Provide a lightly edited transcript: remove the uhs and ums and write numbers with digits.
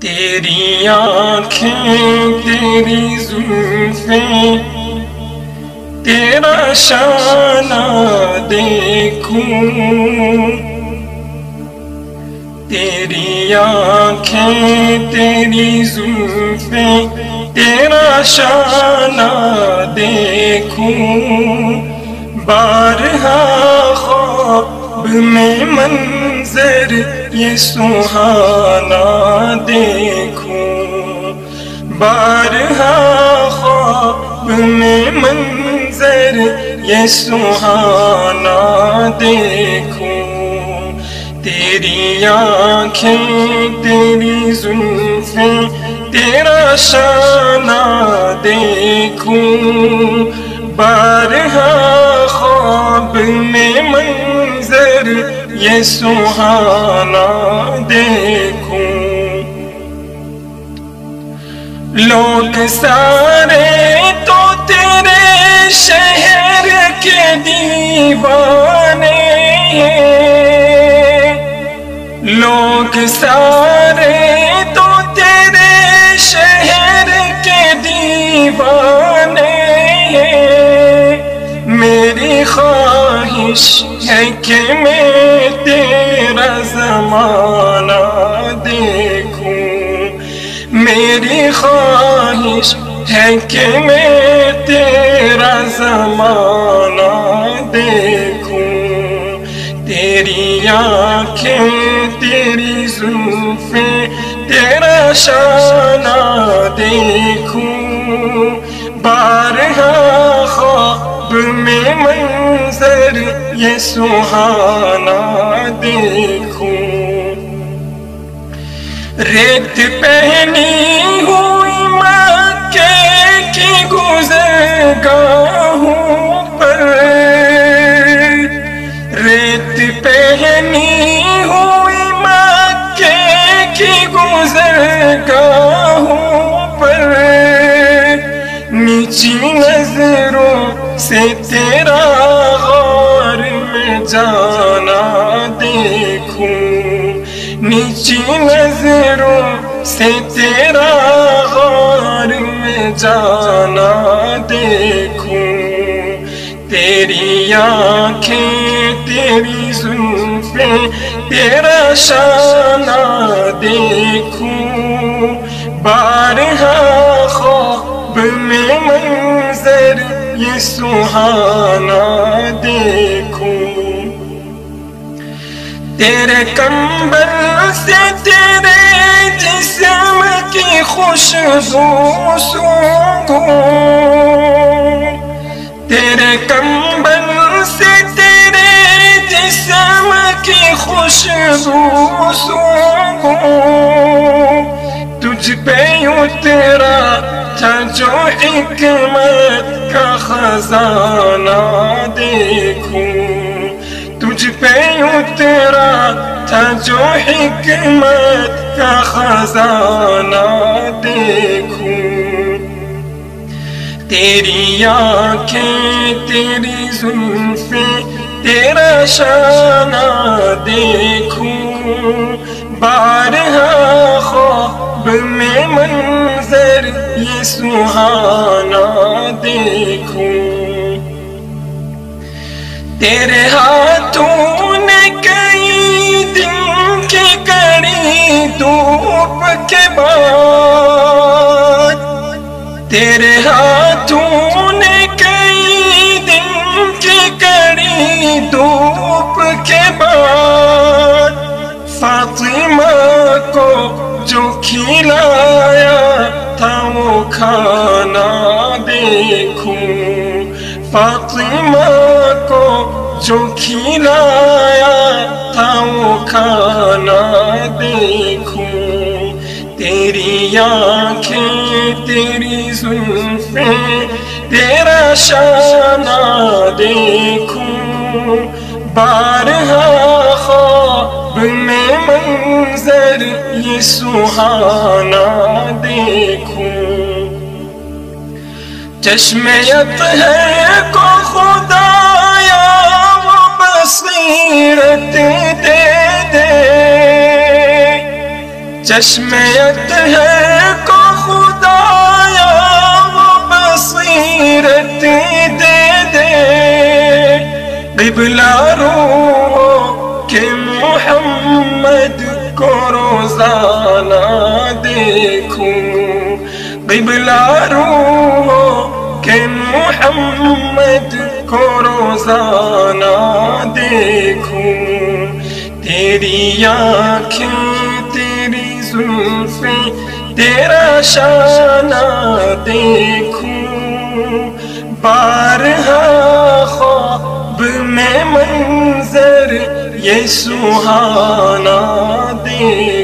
تیری آنکھیں تیری زلفیں تیرا شانہ دیکھوں، تیری آنکھیں تیری زلفیں تیرا شانہ دیکھوں، بارہا خواب میں منظر یہ سہانا دیکھوں، بارہا خواب میں منظر یہ سہانا دیکھوں، تیری آنکھیں تیری زلفیں تیرا شانہ دیکھوں، بارہا خواب میں منظر یہ سہانا دیکھوں، لوگ سارے تو تیرے شہر کے دیوانے ہیں، لوگ سارے تو تیرے شہر کے دیوانے ہیں، میری خواہش ہے کہ میں تیرا زمانہ دیکھوں، میری خواہش ہے کہ میں تیرا زمانہ دیکھوں، تیری آنکھیں تیری زلفیں تیرا شانہ دیکھوں، بارہا خواب میں منظر یہ سہانا دیکھوں، ریت پہنی ہوئی مکے کی گزرگاہوں پر، ریت پہنی ہوئی مکے کی گزرگاہوں پر، نیچی نظروں سے تیرا غار میں جانا دیکھوں، نیچی نظروں سے تیرا غار میں جانا دیکھوں، تیری آنکھیں تیری زلفیں تیرا شانہ دیکھوں، بارہا خواب میں منظر یہ سہانا دیکھوں، تیرے کمبل سے تیرے جسم کی خوشبو سونگھوں، تیرے کمبل سے تیرے جسم کی خوشبو سونگھوں، تجھ پہ اترا تھا جو حکمت کا خزانہ دیکھوں، تجھ پہ اترا تھا جو حکمت کا خزانہ دیکھوں، تیری آنکھیں تیری زلفیں تیرا شانہ دیکھوں، بارہا خواب میں منظر یہ سہانا دیکھوں، تیرے ہاتھوں نے کئی دن کی کڑی دھوپ کے بعد، تیرے ہاتھوں نے کئی دن کی کڑی دھوپ کے بعد، فاطمہ کو جو کھلایا تھا وہ کھانا دیکھوں، فاطمہ کو جو کھلایا تھا وہ کھانا دیکھوں، تیری آنکھیں تیری زلفیں تیرا شانہ دیکھوں، بارہا خواب میں منظر یہ سہانا دیکھوں، چشم اطہر کو خدایا وہ بصیرت دے دے، چشمیت ہے کو خدایا وہ بصیرت دے دے، قبلہ روحوں کہ محمد کو روزانہ دیکھوں، قبلہ روحوں کہ محمد کو روزانہ دیکھوں، تیری آنکھیں تیری زلفیں تیرا شانہ دیکھوں، بارہا خواب میں منظر یہ سہانا دیکھوں۔